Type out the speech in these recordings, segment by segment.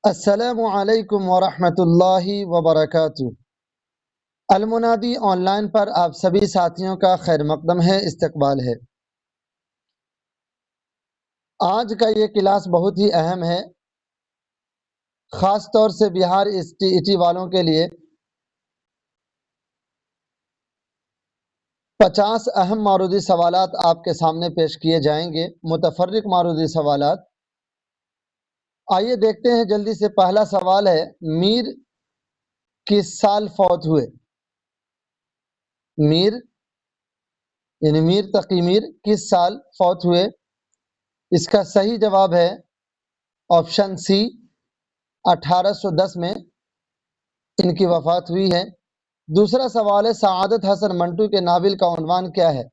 السلام علیکم ورحمۃ اللہ وبرکاتہ۔ المنادی آن لائن پر آپ سبھی ساتھیوں کا خیر مقدم ہے، استقبال ہے۔ آج کا یہ کلاس بہت ہی اہم ہے، خاص طور سے بہار STET والوں کے لیے۔ 50 اہم معروضی سوالات آپ کے سامنے پیش کیے جائیں گے، متفرق معروضی سوالات۔ آئیے دیکھتے ہیں جلدی سے۔ پہلا سوال ہے، میر کس سال فوت ہوئے؟ میر یعنی میر تقی میر کس سال فوت ہوئے؟ اس کا صحیح جواب ہے آپشن سی، 1810 میں ان کی وفات ہوئی ہے۔ دوسرا سوال ہے، سعادت حسن منٹو کے ناول کا عنوان کیا ہے؟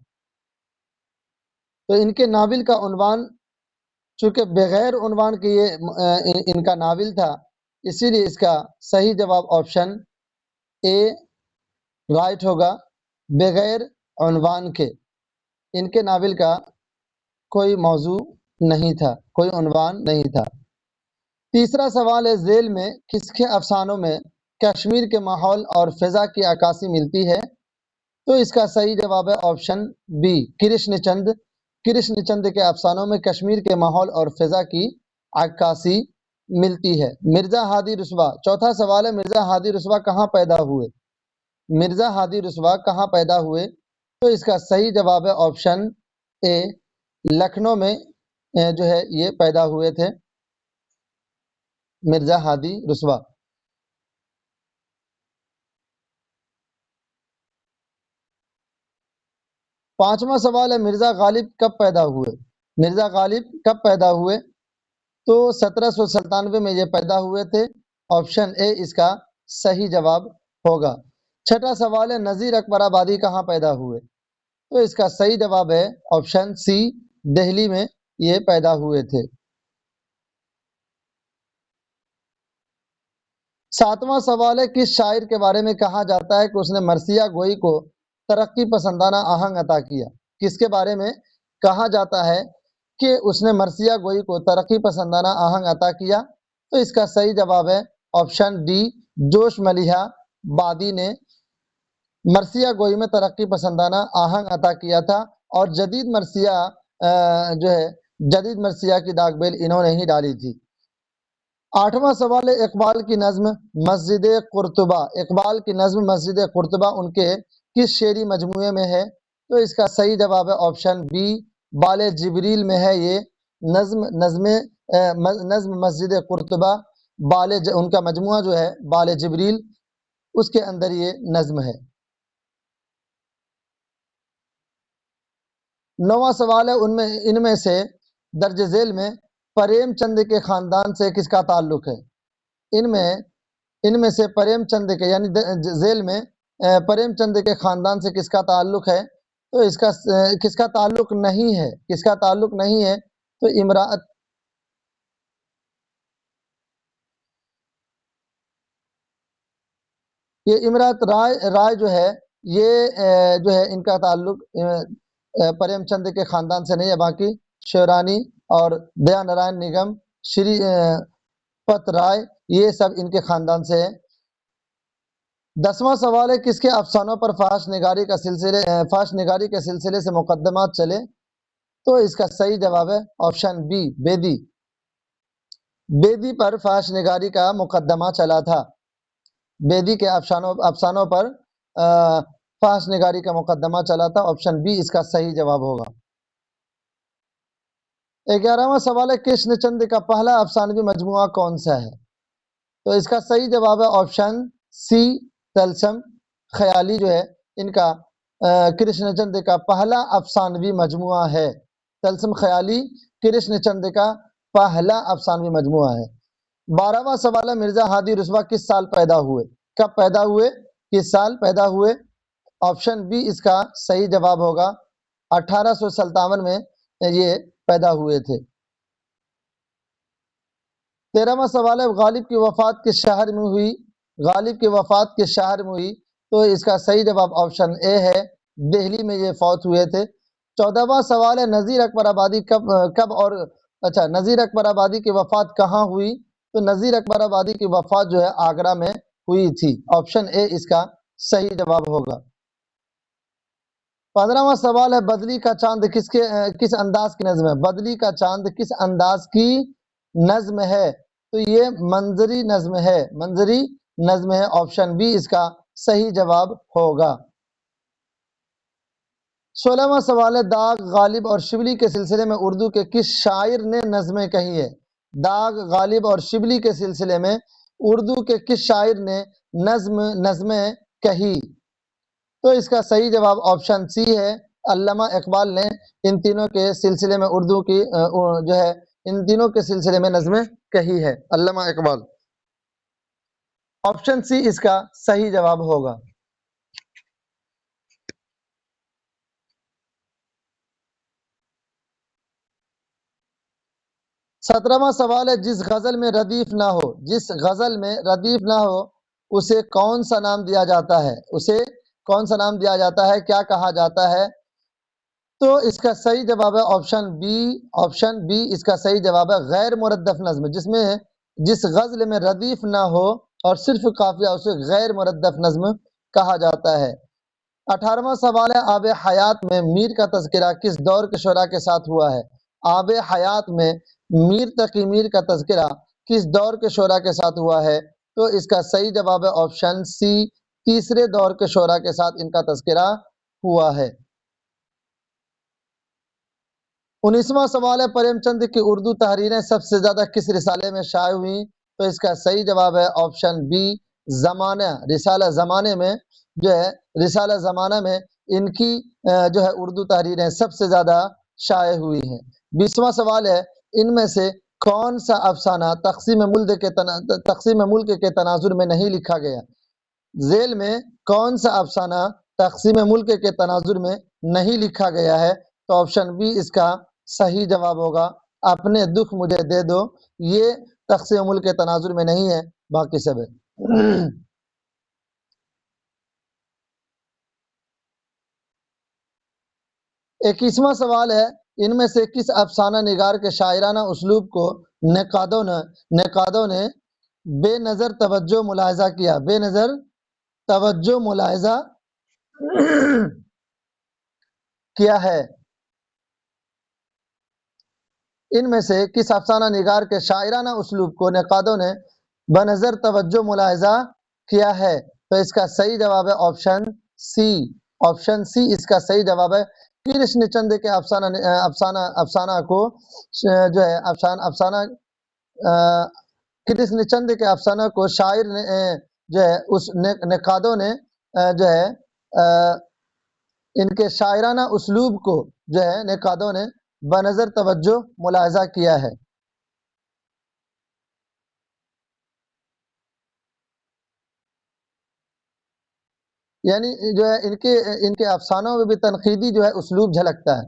تو ان کے ناول کا عنوان، چونکہ بغیر عنوان کے یہ ان کا ناول تھا، اسی لیے اس کا صحیح جواب آپشن اے رائٹ ہوگا، بغیر عنوان کے۔ ان کے ناول کا کوئی موضوع نہیں تھا، کوئی عنوان نہیں تھا۔ تیسرا سوال ہے، ذیل میں کس کے افسانوں میں کشمیر کے ماحول اور فضا کی عکاسی ملتی ہے؟ تو اس کا صحیح جواب ہے آپشن بی، کرشن چند۔ کرشن چند کے افسانوں میں کشمیر کے ماحول اور فضا کی عکاسی ملتی ہے۔ مرزا ہادی رسوا، چوتھا سوال ہے، مرزا ہادی رسوا کہاں پیدا ہوئے؟ مرزا ہادی رسوا کہاں پیدا ہوئے؟ تو اس کا صحیح جواب ہے آپشن اے، لکھنؤ میں جو ہے یہ پیدا ہوئے تھے مرزا ہادی رسوا۔ پانچواں سوال ہے، مرزا غالب کب پیدا ہوئے؟ مرزا غالب کب پیدا ہوئے؟ تو 1797 میں یہ پیدا ہوئے تھے۔ آپشن اے اس کا صحیح جواب ہوگا۔ چھٹا سوال ہے، نذیر اکبر آبادی کہاں پیدا ہوئے؟ تو اس کا صحیح جواب ہے آپشن سی، دہلی میں یہ پیدا ہوئے تھے۔ ساتواں سوال ہے، کس شاعر کے بارے میں کہا جاتا ہے کہ اس نے مرثیہ گوئی کو ترقی پسندانہ آہنگ عطا کیا؟ کس کے بارے میں کہا جاتا ہے کہ اس نے مرثیہ گوئی کو ترقی پسندانہ آہنگ عطا کیا؟ تو اس کا صحیح جواب ہے آپشن ڈی، جوش ملیحہ بادی نے مرثیہ گوئی میں ترقی پسندانہ آہنگ عطا کیا تھا، اور جدید مرثیہ کی داغ بیل انہوں نے ہی ڈالی تھی۔ آٹھواں سوال ہے، اقبال کی نظم مسجد قرطبہ، اقبال کی نظم مسجد قرطبہ ان کے کس شعری مجموعے میں ہے؟ تو اس کا صحیح جواب ہے آپشن بی، بال جبریل میں ہے یہ نظم مسجد قرطبہ، ان کا مجموعہ جو ہے بال جبریل، اس کے اندر یہ نظم ہے۔ نواں سوال ہے، ان میں سے درج ذیل میں پریم چند کے خاندان سے کس کا تعلق ہے؟ ان میں سے پریم چند کے یعنی ذیل میں پریم چند کے خاندان سے کس کا تعلق ہے؟ تو اس کا کس کا تعلق نہیں ہے؟ کس کا تعلق نہیں ہے؟ تو یہ امراط رائے جو ہے، یہ جو ہے ان کا تعلق پریم چند کے خاندان سے نہیں ہے، باقی شیورانی اور دیا نارائن نگم، شری پت رائے، یہ سب ان کے خاندان سے ہے۔ 10واں سوال ہے، کس کے افسانوں پر فحش نگاری کے سلسلے سے مقدمات چلے؟ تو اس کا صحیح جواب ہے آپشن بی، بیدی۔ بیدی پر فحش نگاری کا مقدمہ چلا تھا، بیدی کے افسانوں پر فحش نگاری کا مقدمہ چلا تھا۔ آپشن بی اس کا صحیح جواب ہوگا۔ 11واں سوال ہے، کرشن چند کا پہلا افسانوی مجموعہ کون سا ہے؟ تو اس کا صحیح جواب ہے آپشن سی، طلسم خیالی جو ہے ان کا کرشن چند کا پہلا افسانوی مجموعہ ہے۔ طلسم خیالی کرشن چند کا پہلا افسانوی مجموعہ ہے۔ 12واں سوال ہے، مرزا ہادی رسوا کس سال پیدا ہوئے؟ کب پیدا ہوئے؟ کس سال پیدا ہوئے؟ آپشن بی اس کا صحیح جواب ہوگا، 1857 میں یہ پیدا ہوئے تھے۔ 13واں سوال ہے، غالب کی وفات کس شہر میں ہوئی؟ غالب کی وفات کس شہر میں ہوئی؟ تو اس کا صحیح جواب آپشن اے ہے، دہلی میں یہ فوت ہوئے تھے۔ 14واں سوال ہے، نذیر اکبر آبادی نذیر اکبر آبادی کی وفات کہاں ہوئی؟ تو تو نذیر اکبر آبادی کی وفات جو ہے آگرہ میں ہوئی تھی۔ آپشن اے اس کا صحیح جواب ہوگا۔ 15واں سوال ہے بدلی کا چاند کس انداز کی نظم ہے؟ بدلی کا چاند کس انداز کی نظم ہے؟ تو یہ منظری نظم ہے، منظری نظم ہے۔ آپشن بی اس کا صحیح جواب ہوگا۔ 16واں سوال ہے داغ، غالب اور شبلی کے سلسلے میں اردو کے کس شاعر نے نظمیں کہی ہے؟ داغ، غالب اور شبلی کے سلسلے میں اردو کے کس شاعر نے نظمیں کہی؟ تو اس کا صحیح جواب آپشن سی ہے، علامہ اقبال نے ان تینوں کے سلسلے میں اردو کی جو ہے ان تینوں کے سلسلے میں نظمیں کہی ہے، علامہ اقبال۔ آپشن سی اس کا صحیح جواب ہوگا۔ 17واں سوال ہے جس غزل میں ردیف نہ ہو، جس غزل میں ردیف نہ ہو اسے کون سا نام دیا جاتا ہے؟ اسے کون سا نام دیا جاتا ہے، کیا کہا جاتا ہے؟ تو اس کا صحیح جواب ہے آپشن بی۔ آپشن بی اس کا صحیح جواب ہے غیر مردف نظم، جس غزل میں ردیف نہ ہو اور صرف قافیہ، اسے غیر مردف نظم کہا جاتا ہے۔ 18واں سوال ہے آب حیات میں میر کا تذکرہ کس دور کے شعراء کے ساتھ ہوا ہے؟ آب حیات میں میر تقی میر کا تذکرہ کس دور کے شعراء کے ساتھ ہوا ہے؟ تو اس کا صحیح جواب ہے آپشن سی، تیسرے دور کے شعراء کے ساتھ ان کا تذکرہ ہوا ہے۔ 19واں سوال ہے پریم چند کی اردو تحریریں سب سے زیادہ کس رسالے میں شائع ہوئیں؟ تو اس کا صحیح جواب ہے آپشن بی، زمانہ، رسالہ زمانے میں جو ہے رسالہ زمانہ میں ان کی جو ہے اردو تحریریں سب سے زیادہ شائع ہوئی ہیں۔ 20واں سوال ہے ان میں سے کون سا افسانہ تقسیم ملک کے تناظر میں نہیں لکھا گیا؟ ذیل میں کون سا افسانہ تقسیم ملک کے تناظر میں نہیں لکھا گیا ہے؟ تو آپشن بی اس کا صحیح جواب ہوگا، اپنے دکھ مجھے دے دو۔ یہ تقسیم ملک کے تناظر میں نہیں ہے، باقی سب ہے۔ 21واں سوال ہے ان میں سے کس افسانہ نگار کے شاعرانہ اسلوب کو نقادوں نے بے نظر توجہ ملاحظہ کیا؟ بے نظر توجہ ملاحظہ کیا ہے؟ ان میں سے کس افسانہ نگار کے شاعرانہ اسلوب کو نقادوں نے بنظر توجہ ملاحظہ کیا ہے؟ تو اس کا صحیح جواب ہے آپشن سی۔ آپشن سی اس کا صحیح جواب ہے۔ کرشن چند کے افسانہ کو جو ہے کرشن چند کے افسانہ کو شاعر نے جو ہے اس نقادوں نے جو ہے ان کے شاعرانہ اسلوب کو جو ہے نقادوں نے بنظر توجہ ملاحظہ کیا ہے۔ یعنی جو ہے ان کے افسانوں میں بھی تنقیدی جو ہے اسلوب جھلکتا ہے۔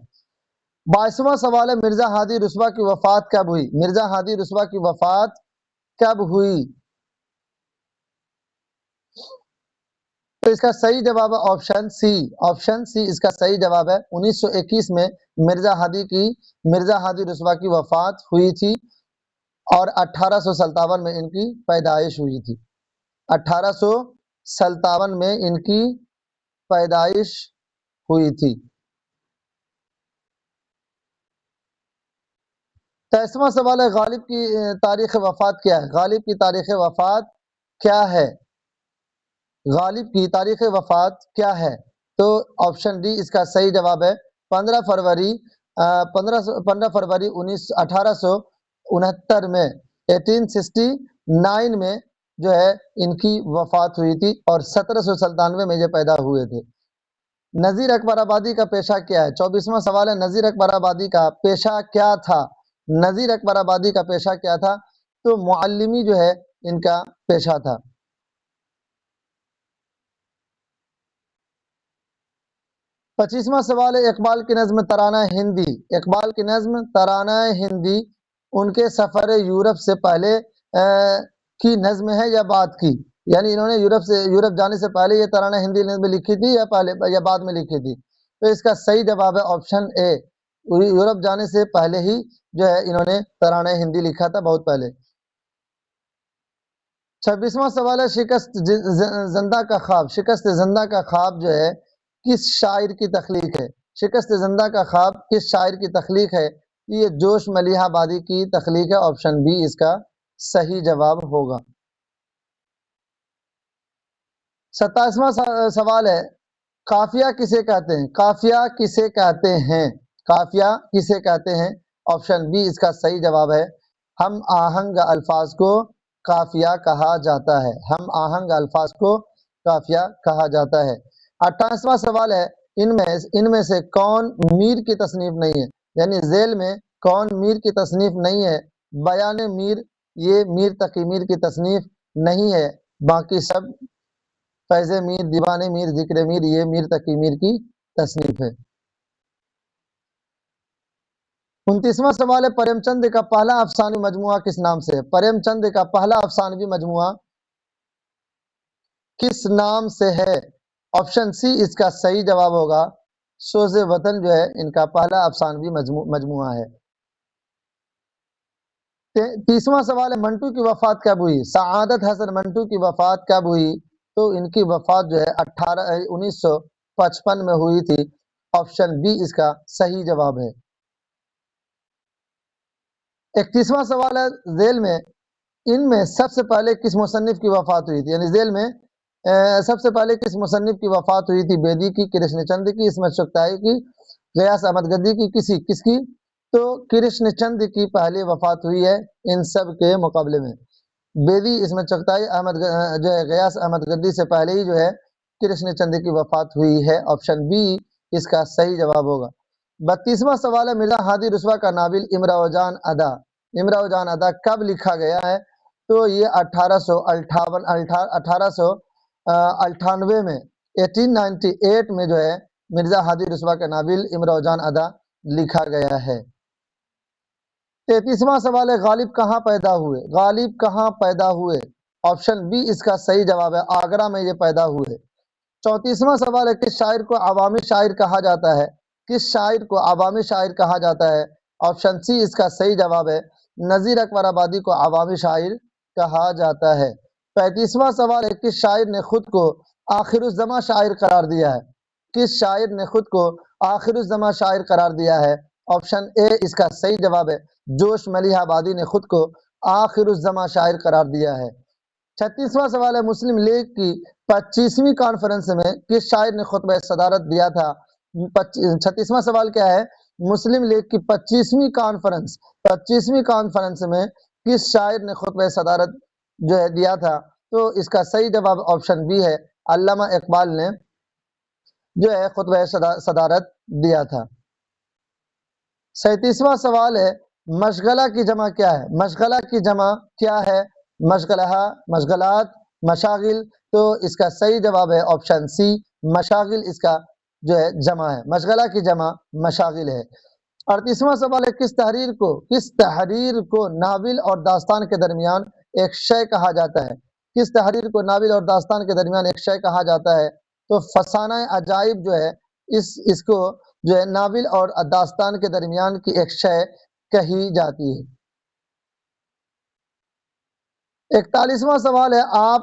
22واں سوال ہے مرزا ہادی رسوا کی وفات کب ہوئی؟ مرزا ہادی رسوا کی وفات کب ہوئی؟ تو اس کا صحیح جواب ہے آپشن سی۔ آپشن سی اس کا صحیح جواب ہے۔ 1921 میں مرزا ہادی رسوا کی وفات ہوئی تھی اور 1857 میں ان کی پیدائش ہوئی تھی۔ 1857 میں ان کی پیدائش ہوئی تھی۔ 23واں سوال ہے غالب کی تاریخ وفات کیا ہے؟ غالب کی تاریخ وفات کیا ہے؟ غالب کی تاریخ وفات کیا ہے؟ تو آپشن ڈی اس کا صحیح جواب ہے 15 فروری 1869 میں 1869 میں جو ہے ان کی وفات ہوئی تھی اور 1797 میں یہ پیدا ہوئے تھے۔ نذیر اکبر آبادی کا پیشہ کیا ہے؟ 24واں سوال ہے نذیر اکبر آبادی کا پیشہ کیا تھا؟ نذیر اکبر آبادی کا پیشہ کیا تھا؟ تو معلمی جو ہے ان کا پیشہ تھا۔ 25واں سوال ہے اقبال کی نظم ترانہ ہندی، اقبال کی نظم ترانہ ہندی ان کے سفر یورپ سے پہلے کی نظم ہے یا بعد کی؟ یعنی انہوں نے یورپ جانے سے پہلے یہ ترانہ ہندی نظم لکھی تھی یا بعد میں لکھی تھی؟ تو اس کا صحیح جواب ہے آپشن اے، یورپ جانے سے پہلے ہی جو ہے انہوں نے ترانہ ہندی لکھا تھا، بہت پہلے۔ 26واں سوال ہے شکست زندہ کا خواب. شکست زندہ کا خواب جو ہے کس شاعر کی تخلیق ہے؟ شکست زندہ کا خواب کس شاعر کی تخلیق ہے؟ یہ جوش ملیحہ آبادی کی تخلیق ہے. آپشن بی اس کا صحیح جواب ہوگا. 27واں سوال ہے قافیہ کسے کہتے ہیں؟ قافیہ کسے کہتے ہیں؟ قافیہ کسے کہتے ہیں؟ آپشن بی اس کا صحیح جواب ہے ہم آہنگ الفاظ کو قافیہ کہا جاتا ہے. ہم آہنگ الفاظ کو قافیہ کہا جاتا ہے. 28واں سوال ہے ان میں سے کون میر کی تصنیف نہیں ہے؟ یعنی ذیل میں کون میر کی تصنیف نہیں ہے؟ بیان میر یہ میر تقی میر کی تصنیف نہیں ہے. باقی سب فیض میر، دیوان میر، ذکر میر یہ میر تقی میر کی تصنیف ہے. 29واں سوال ہے پریم چند کا پہلا افسانوی مجموعہ کس نام سے ہے؟ پریم چند کا پہلا افسانوی مجموعہ کس نام سے ہے؟ آپشن سی اس کا صحیح جواب ہوگا سوز وطن جو ہے ان کا پہلا افسانوی مجموعہ ہے. 30واں سوال ہے منٹو کی وفات کب ہوئی؟ سعادت حسن منٹو کی وفات کب ہوئی؟ تو ان کی وفات جو ہے 1955 میں ہوئی تھی. آپشن بی اس کا صحیح جواب ہے. 31واں سوال ہے ذیل میں ان میں سب سے پہلے کس مصنف کی وفات ہوئی تھی؟ یعنی ذیل میں سب سے پہلے کس مصنف کی وفات ہوئی تھی؟ بیدی کی، کرشن چند کی، عصمت چغتائی کی، غیاث احمد گدی کی، کس کی؟ تو کرشن چند کی پہلی وفات ہوئی ہے ان سب کے مقابلے میں. بیدی، عصمت چغتائی، جو ہے غیاث احمد گدی سے پہلے ہی جو ہے کرشن چند کی وفات ہوئی ہے. آپشن بی اس کا صحیح جواب ہوگا. 32واں سوال ہے مرزا ہادی رسوا کا ناول امراؤ جان ادا کب لکھا گیا ہے؟ تو یہ 1898 میں 1898 میں جو ہے مرزا ہادی رسوا کا ناول امراؤ جان ادا لکھا گیا ہے. 33واں سوال ہے غالب کہاں پیدا ہوئے؟ غالب کہاں پیدا ہوئے؟ آپشن بی اس کا صحیح جواب ہے آگرہ میں یہ پیدا ہوئے. 34واں سوال ہے کس شاعر کو عوامی شاعر کہا جاتا ہے؟ کس شاعر کو عوامی شاعر کہا جاتا ہے؟ آپشن سی اس کا صحیح جواب ہے نذیر اکبر آبادی کو عوامی شاعر کہا جاتا ہے. 35واں سوال ہے کس شاعر نے خود کو آخر الزماں شاعر قرار دیا ہے؟ کس شاعر نے خود کو آخر الزماں شاعر قرار دیا ہے؟ آپشن اے اس کا صحیح جواب ہے جوش ملیحہ آبادی نے خود کو آخر الزماں شاعر قرار دیا ہے. 36واں سوال ہے مسلم لیگ کی 25ویں کانفرنس میں کس شاعر نے خطبہ صدارت دیا تھا؟ 36واں سوال کیا ہے مسلم لیگ کی 25ویں کانفرنس میں کس شاعر نے خطبہ صدارت جو ہے دیا تھا؟ تو اس کا صحیح جواب آپشن بی ہے علامہ اقبال نے جو ہے خطبہ صدارت دیا تھا. 37واں سوال ہے مشغلہ کی جمع کیا ہے؟ مشغلہ کی جمع کیا ہے؟ مشغلہ، مشغلات، مشاغل. تو اس کا صحیح جواب ہے آپشن سی مشاغل اس کا جو ہے جمع ہے. مشغلہ کی جمع مشاغل ہے. 38واں سوال ہے کس تحریر کو ناول اور داستان کے درمیان ایک شے کہا جاتا ہے؟ کس تحریر کو ناول اور داستان کے درمیان ایک شے کہا جاتا ہے؟ تو فسانہ عجائب جو ہے اس کو جو ہے ناول اور داستان کے درمیان کی ایک شے کہی جاتی ہے. 41واں سوال ہے آپ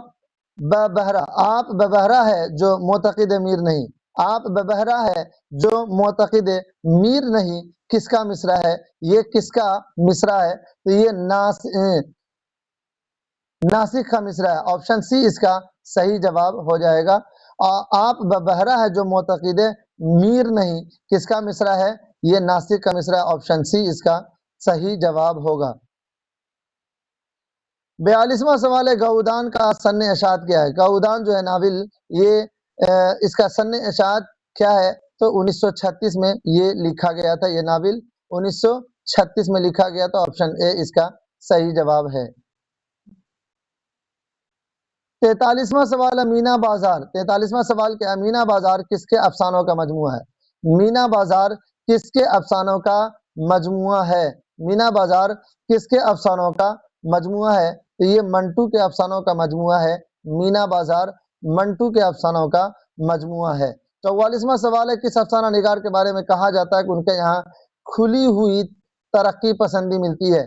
ببہرہ ہے جو معتقد میر نہیں. آپ ببہرہ ہے جو معتقد میر نہیں کس کا مصرع ہے؟ یہ کس کا مصرع ہے؟ تو یہ ناسخ کا مصرع ہے. آپشن سی اس کا صحیح جواب ہو جائے گا. آپ ببہرہ ہے جو معتقد میر نہیں کس کا مصرع ہے؟ یہ ناسخ کا مصرع ہے. آپشن سی اس کا صحیح جواب ہوگا. 42واں سوال ہے گؤدان کا سن اشاعت کیا ہے؟ گؤدان جو ہے ناول یہ اس کا سن اشاعت کیا ہے؟ تو 1936 میں یہ لکھا گیا تھا. یہ ناول 1936 میں لکھا گیا تھا. آپشن اے اس کا صحیح جواب ہے. 43واں سوال ہے مینا بازار. 43واں سوال کیا ہے مینا بازار کس کے افسانوں کا مجموعہ ہے؟ مینا بازار کس کے افسانوں کا مجموعہ ہے؟ مینا بازار کس کے افسانوں کا مجموعہ ہے؟ تو یہ منٹو کے افسانوں کا مجموعہ ہے. مینا بازار منٹو کے افسانوں کا مجموعہ ہے. 44واں سوال ہے کس افسانہ نگار کے بارے میں کہا جاتا ہے کہ ان کے یہاں کھلی ہوئی ترقی پسندی ملتی ہے؟